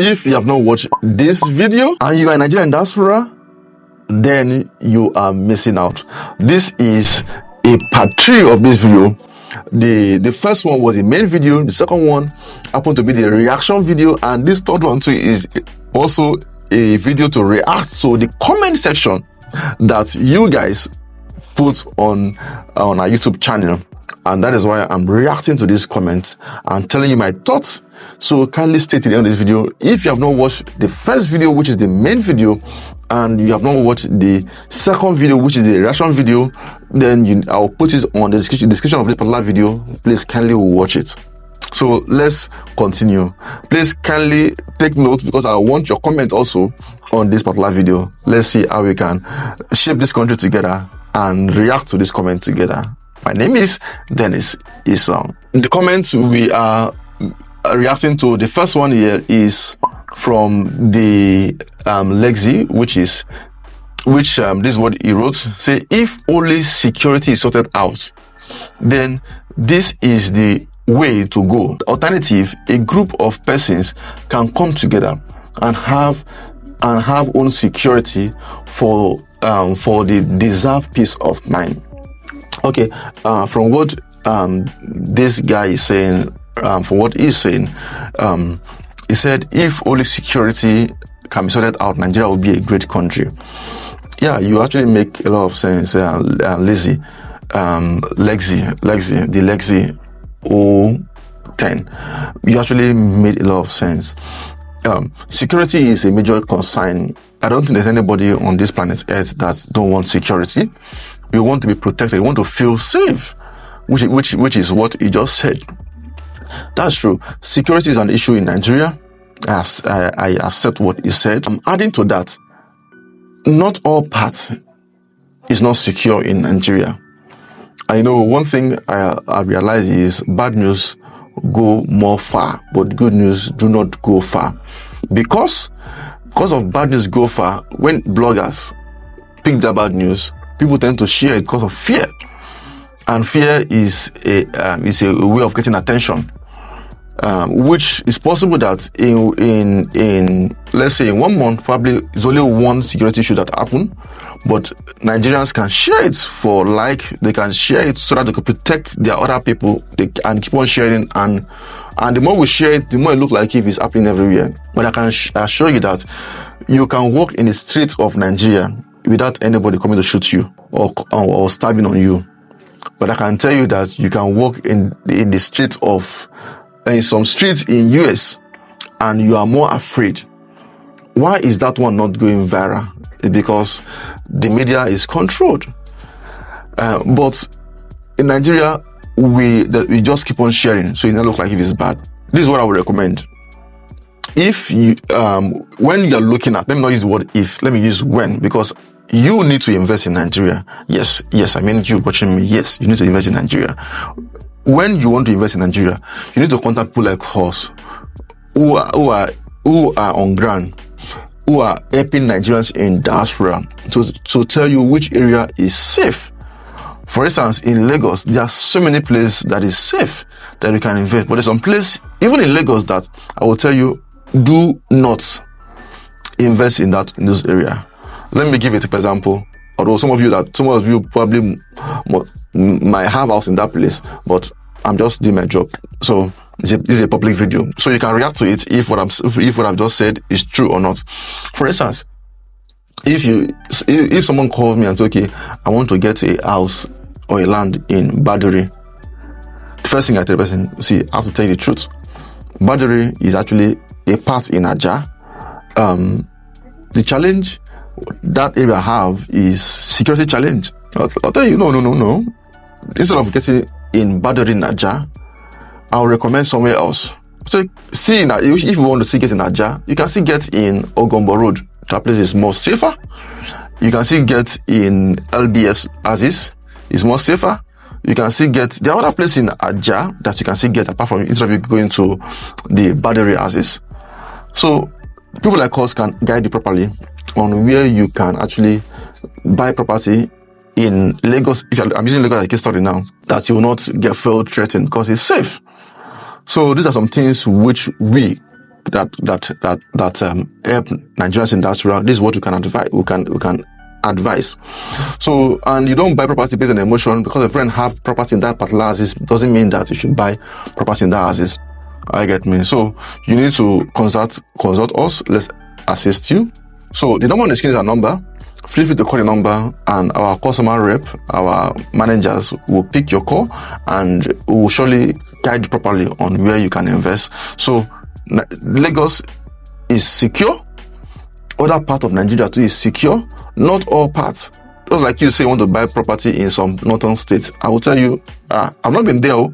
If you have not watched this video and you are a Nigerian diaspora, then you are missing out. This is a part 3 of this video. The first one was the main video. The second one happened to be the reaction video, and this third one too is also a video to react to the comment section that you guys put on our YouTube channel. And that is why I'm reacting to this comment and telling you my thoughts. So kindly stay till the end of this video. If you have not watched the first video, which is the main video, and you have not watched the second video, which is the reaction video, then I'll put it on the description of this particular video. Please kindly watch it. So let's continue. Please kindly take notes, because I want your comment also on this particular video. Let's see how we can shape this country together and react to this comment together. My name is Dennis Isong. The comments we are reacting to, the first one here is from the Lexi, which this is what he wrote. Say, if only security is sorted out, then this is the way to go. The alternative, a group of persons can come together and have own security for the deserved peace of mind. Okay, from what this guy is saying, from what he's saying, he said, if only security can be sorted out, Nigeria will be a great country. Yeah, you actually make a lot of sense, Lexi, the Lexi 010. You actually made a lot of sense. Security is a major concern. I don't think there's anybody on this planet Earth that don't want security. We want to be protected. We want to feel safe, which is what he just said. That's true. Security is an issue in Nigeria. As I accept what he said. I'm adding to that, not all parts is not secure in Nigeria. I know one thing I realize is bad news go more far, but good news do not go far. Because of bad news go far, when bloggers pick the bad news, people tend to share it because of fear. And fear is a way of getting attention. Which is possible that in let's say in 1 month, probably it's only one security issue that happened, but Nigerians can share it for they can share it so that they can protect their other people, and keep on sharing, and the more we share it, the more it looks like if it's happening everywhere. But I can assure you that you can walk in the streets of Nigeria without anybody coming to shoot you or stabbing on you. But I can tell you that you can walk in the streets in some streets in US and you are more afraid. Why is that one not going viral? Because the media is controlled. But in Nigeria, we just keep on sharing, so it doesn't look like if it's bad. This is what I would recommend. If you when you're looking at, let me not use the word if, let me use when, because you need to invest in Nigeria. Yes, I mean you watching me. Yes, you need to invest in Nigeria. When you want to invest in Nigeria, you need to contact people like us who are on ground, who are helping Nigerians in diaspora to tell you which area is safe. For instance, in Lagos, there are so many places that is safe that you can invest. But there's some place, even in Lagos, that I will tell you, do not invest in those area. Let me give it an example. Although some of you probably might have house in that place, but I'm just doing my job. So this is a public video, so you can react to it if what I've just said is true or not. For instance, if someone calls me and says, okay, I want to get a house or a land in Baduri, the first thing I tell the person, see, I have to tell you the truth. Baduri is actually a part in Aja. The challenge that area have is security challenge. I'll tell you, no. Instead of getting in Baduri Naja, I'll recommend somewhere else. So see, if you want to see get in Naja, you can still get in Ogombo Road. That place is more safer. You can still get in LBS Aziz, it's more safer. You can still get the other place in Aja that you can still get apart from, instead of you going to the Baduri Aziz. So people like us can guide you properly on where you can actually buy property in Lagos. I'm using Lagos as a case study now, that you will not get felt threatened because it's safe. So these are some things which we help Nigerians in diaspora. This is what we can advise. We can advise. So, and you don't buy property based on emotion. Because a friend have property in that particular houses doesn't mean that you should buy property in that houses. I get me. So you need to consult us. Let's assist you. So the number on the screen is our number. Feel free to call the number, and our customer rep, our managers will pick your call and will surely guide you properly on where you can invest. So Lagos is secure. Other part of Nigeria too is secure. Not all parts. Just like you say you want to buy property in some northern states. I will tell you, I've not been there.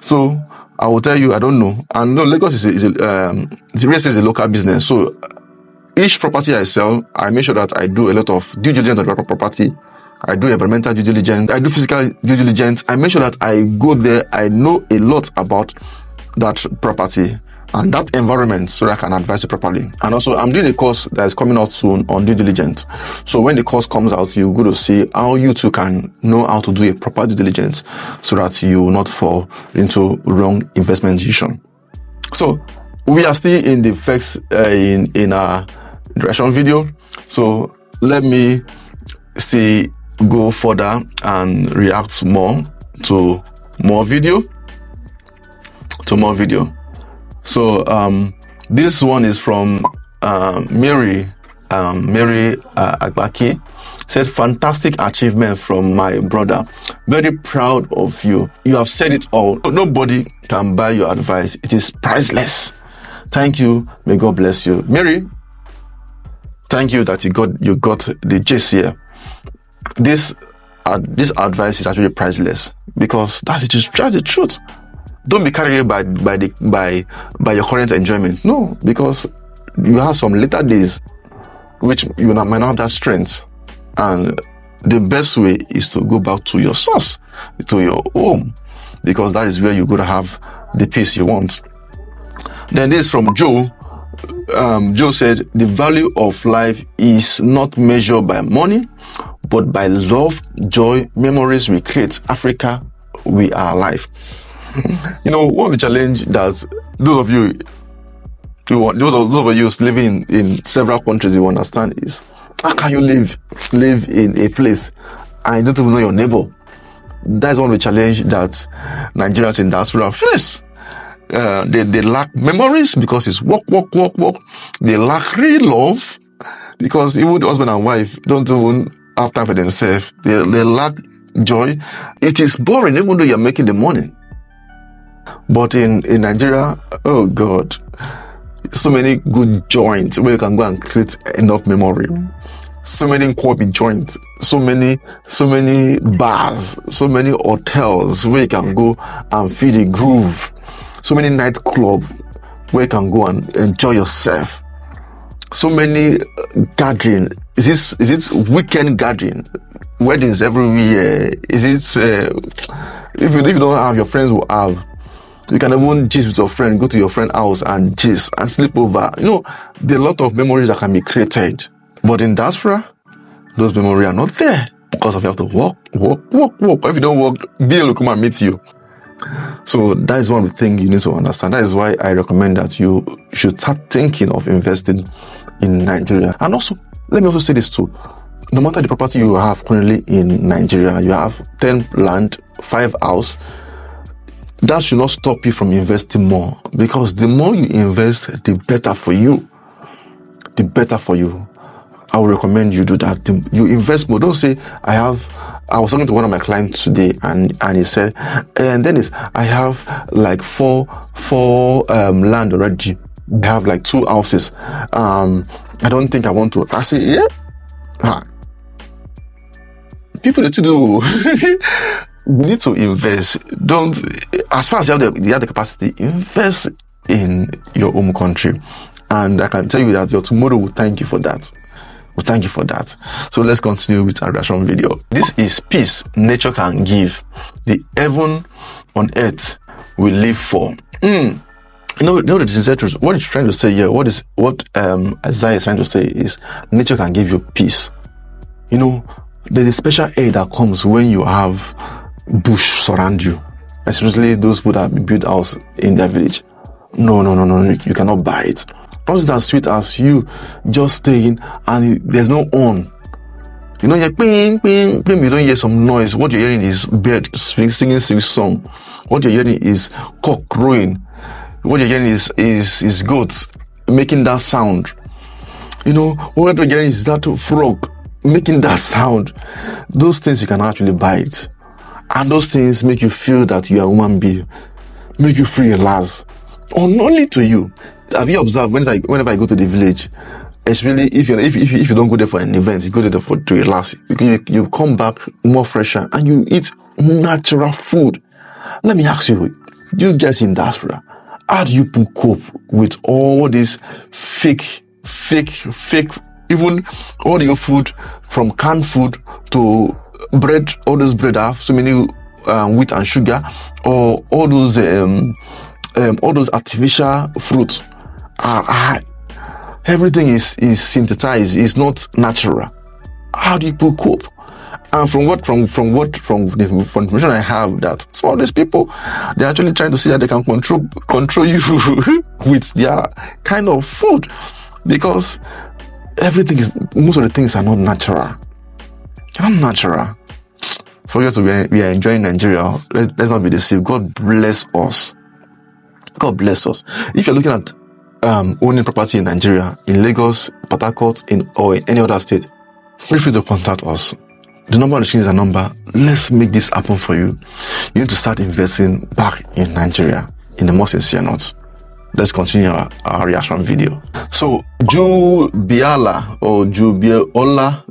So I will tell you, I don't know. And no, Lagos is the real estate is a local business. So each property I sell, I make sure that I do a lot of due diligence on the property. I do environmental due diligence. I do physical due diligence. I make sure that I go there. I know a lot about that property and that environment so that I can advise you properly. And also, I'm doing a course that is coming out soon on due diligence. So when the course comes out, you're going to see how you too can know how to do a proper due diligence so that you will not fall into wrong investment decision. So we are still in the facts in our direction video. So let me go further and react more to more video. So this one is from Mary Agbaki. Said, fantastic achievement from my brother. Very proud of you. You have said it all. Nobody can buy your advice. It is priceless. Thank you. May God bless you. Mary, thank you that you got the gist here. This advice is actually priceless because that's the truth. Don't be carried away by your current enjoyment. No, because you have some later days which you might not have that strength. And the best way is to go back to your source, to your home, because that is where you're going to have the peace you want. Then this is from Joe. Joe said, the value of life is not measured by money, but by love, joy, memories we create. Africa, we are alive. You know, one of the challenge that those of you living in several countries, you understand is, how can you live in a place and you don't even know your neighbor? That's one of the challenge that Nigerians in diaspora face. They lack memories because it's work. They lack real love because even the husband and wife don't even have time for themselves. They lack joy. It is boring even though you're making the money. But in Nigeria, oh God, so many good joints where you can go and create enough memory. So many Nkwobi joints, so many bars, so many hotels where you can go and feel the groove. So many nightclubs where you can go and enjoy yourself. So many gathering. Is it weekend gathering? Weddings everywhere. Is it if you don't have, your friends will have. You can even gist with your friend, go to your friend's house and gist and sleep over. You know, there are a lot of memories that can be created. But in diaspora, those memories are not there because you have to walk. If you don't walk, Bill will come and meet you. So that is one of the things you need to understand. That is why I recommend that you should start thinking of investing in Nigeria. And also, let me also say this too. No matter the property you have currently in Nigeria, you have 10 land, 5 house, that should not stop you from investing more, because the more you invest, the better for you. The better for you. I would recommend you do that. You invest more. Don't say, I was talking to one of my clients today and he said, and Dennis, I have like four land already. I have like 2 houses. I don't think I want to. I say, yeah. People need to do. You need to invest. Don't, as far as you have the capacity, invest in your home country. And I can tell you that your tomorrow will thank you for that. Will thank you for that. So let's continue with our reaction video. This is peace nature can give. The heaven on earth will live for. You know the sincere truth. What it's trying to say here, what Isaiah is trying to say is, nature can give you peace. You know, there's a special air that comes when you have bush surround you, especially those people that build house in their village. No, no, no, no, you cannot buy it. Not as sweet as you just staying and there's no on. You know, you're ping, ping, ping, you don't hear some noise. What you're hearing is bird singing sweet song. What you're hearing is cock crowing. What you're hearing is goats making that sound. You know, what you're hearing is that frog making that sound. Those things you can actually buy it. And those things make you feel that you are a human being. Make you feel relaxed. Unknowingly to you. Have you observed whenever I go to the village, especially if you don't go there for an event, you go there to relax, you come back more fresher and you eat natural food. Let me ask you, you guys in diaspora, how do you cope with all this fake, even all your food, from canned food to bread, all those bread have so many wheat and sugar, or all those artificial fruits. Everything is synthesized, it's not natural. How do you cope? And from the information I have, that some of these people, they're actually trying to see that they can control you with their kind of food, because most of the things are not natural. They're not natural. Forget we are enjoying Nigeria. Let's not be deceived. God bless us. God bless us. If you're looking at owning property in Nigeria, in Lagos, Port Harcourt, or in any other state, feel free to contact us. The number on the screen is a number. Let's make this happen for you. You need to start investing back in Nigeria in the most sincere note. Let's continue our reaction video. So, Jubiola or Jubiola,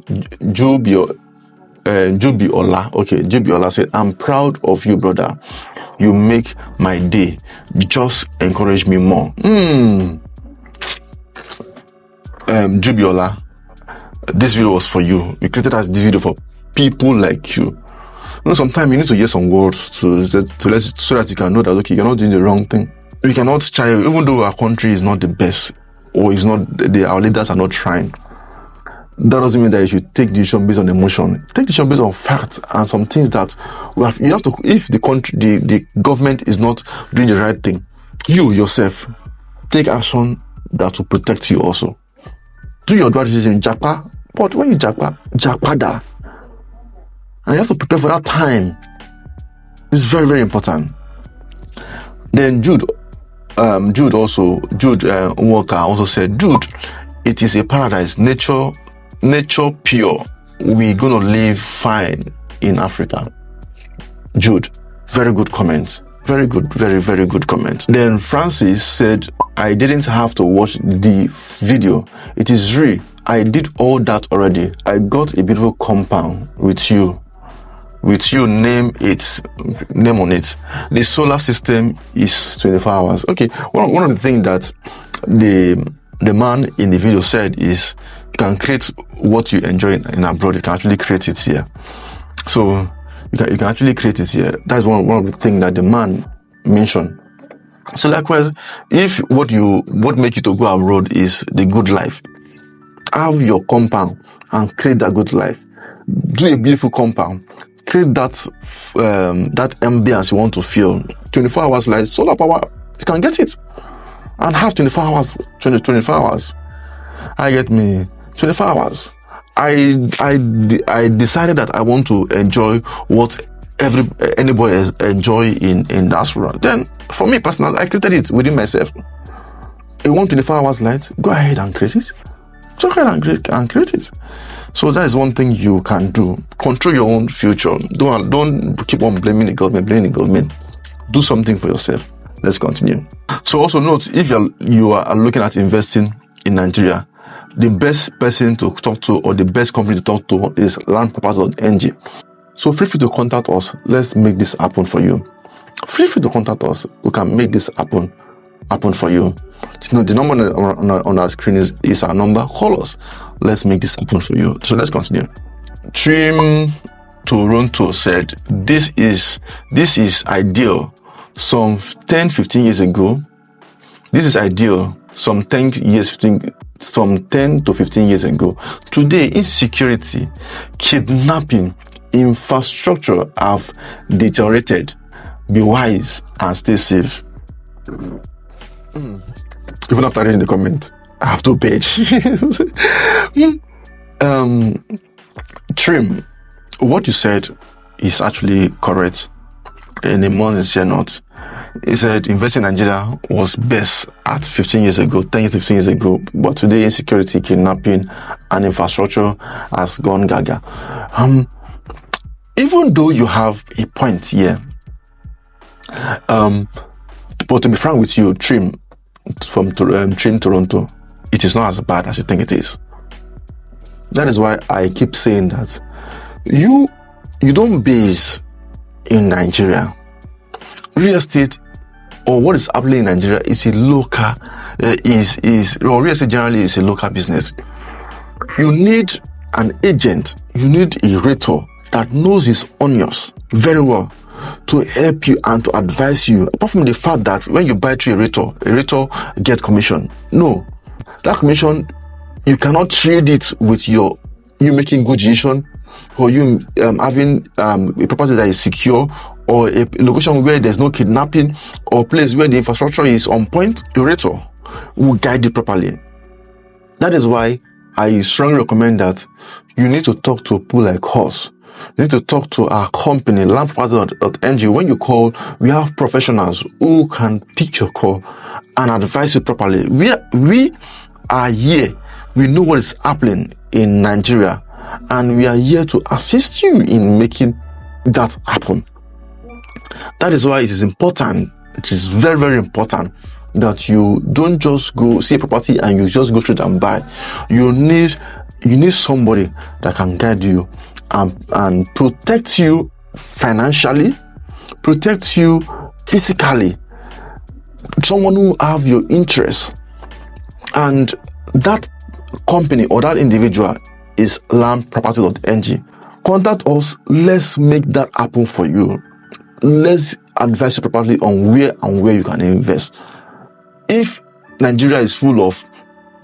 Jubiola said, "I'm proud of you, brother. You make my day. Just encourage me more." Jubiola, this video was for you. We created this video for people like you. You know, sometimes you need to hear some words so that you can know that, okay, you're not doing the wrong thing. We cannot try, even though our country is not the best, or is not, our leaders are not trying. That doesn't mean that you should take decision based on emotion. Take decision based on facts and some things that you have to. If the government is not doing the right thing, you yourself take action that will protect you also. Do your right decision, japa. But when you japada, and you have to prepare for that time. It's very, very important. Then Jude Walker also said, "Dude, it is a paradise. Nature pure. We're gonna live fine in Africa." Jude, very good comment. Very good, very, very good comment. Then Francis said, "I didn't have to watch the video. It is real. I did all that already. I got a beautiful compound with you. Name on it. The solar system is 24 hours. Okay, one of the things that the man in the video said is, you can create what you enjoy in abroad. You can actually create it here. So you can actually create it here. That's one of the things that the man mentioned. So likewise, if what make you to go abroad is the good life, have your compound and create that good life. Do a beautiful compound. Create that ambience you want to feel. 24 hours light, solar power, you can get it. And have 24 hours, 24 hours. I get me, 24 hours. I decided that I want to enjoy what anybody enjoy in diaspora. Then, for me personally, I created it within myself. You want 24 hours light? Go ahead and create it. Go ahead and create it. So that is one thing you can do. Control your own future. Don't keep on blaming the government. Do something for yourself. Let's continue. So also note, if you are looking at investing in Nigeria, the best person to talk to or the best company to talk to is landproperties.ng. So feel free to contact us. Let's make this happen for you. Feel free to contact us. We can make this happen for you. The number on our screen is our number. Call us. Let's make this happen for you. So let's continue. Trim Toronto said, this is ideal. Some 10-15 years ago, this is ideal. Some 10 to 15 years ago. Today, insecurity, kidnapping, infrastructure have deteriorated. Be wise and stay safe. Even after reading the comment, I have 2 pages. Trim, what you said is actually correct in a more sincere note. He said investing in Nigeria was best at 15 years ago, 10 years, 15 years ago, but today insecurity, kidnapping, and infrastructure has gone gaga. Even though you have a point here, but to be frank with you, Trim from Trim Toronto, it is not as bad as you think it is. That is why I keep saying that you don't base in Nigeria. Real estate, or what is happening in Nigeria, is a local or real estate generally is a local business. You need an agent, you need a realtor that knows his onions very well to help you and to advise you. Apart from the fact that when you buy through a realtor get commission. No, that commission, you cannot trade it with you making good decision, or you having a property that is secure, or a location where there's no kidnapping, or place where the infrastructure is on point. Your realtor will guide you properly. That is why I strongly recommend that you need to talk to people like us. You need to talk to our company, landproperty.ng. When you call, we have professionals who can pick your call and advise you properly. We are here. We know what is happening in Nigeria, and we are here to assist you in making that happen. That is why it is important. It is very, very important that you don't just go see a property and you just go through it and buy. You need somebody that can guide you and protect you financially, protect you physically, someone who have your interests. And that company or that individual is landproperty.ng. Contact us. Let's make that happen for you. Let's advise you properly on where you can invest. If Nigeria is full of,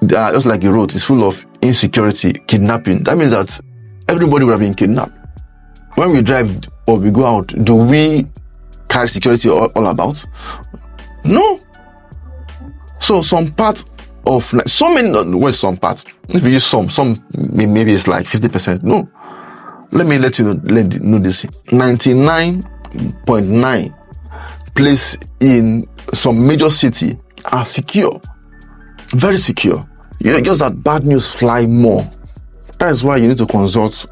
just like the road is full of insecurity, kidnapping, that means that everybody would have been kidnapped. When we drive or we go out, do we carry security all about? No. So some parts of so many, some parts. If you use some maybe it's like 50%. No. Let me let you know this. 99.9 place in some major city are secure, very secure. Just that bad news fly more. That is why you need to consult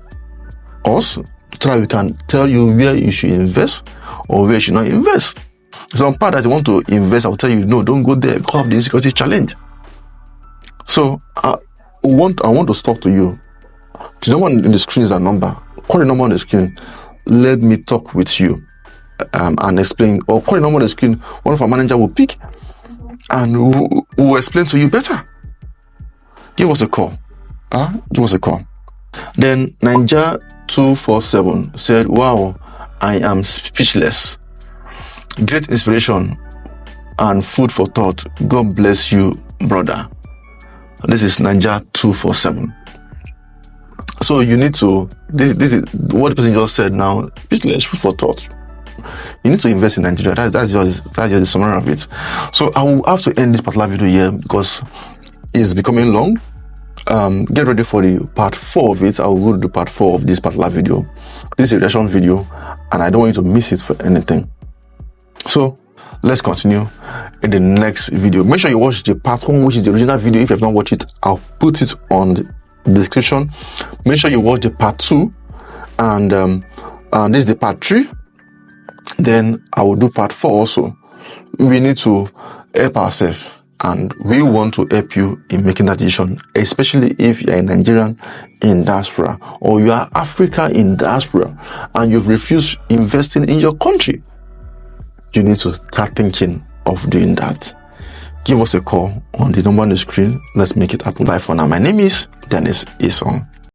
us so that we can tell you where you should invest or where you should not invest. Some part that you want to invest, I'll tell you, no, don't go there because of the insecurity challenge. So I want to talk to you. The number on the screen is a number. Call the number on the screen. Let me talk with you and explain. Or call the number on the screen. One of our manager will pick and will explain to you better. Give us a call. Give us a call. Then Ninja 247 said, "Wow, I am speechless. Great inspiration and food for thought. God bless you, brother." This is Ninja 247. So you need to, this is what the person just said now, speechless, food for thought. You need to invest in Nigeria. That's just the summary of it. So I will have to end this particular video here because it's becoming long. Get ready for the part 4 of it. I will go to part 4 of this particular video. This is a reaction video and I don't want you to miss it for anything. So let's continue in the next video. Make sure you watch the part 1, which is the original video. If you have not watched it, I'll put it on the description. Make sure you watch the part 2 and this is the part 3. Then I will do part 4 also. We need to help ourselves and we want to help you in making that decision, especially if you're a Nigerian in diaspora or you are Africa in diaspora and you've refused investing in your country. You need to start thinking of doing that. Give us a call on the number on the screen. Let's make it happen. Bye for now. My name is Dennis Isong.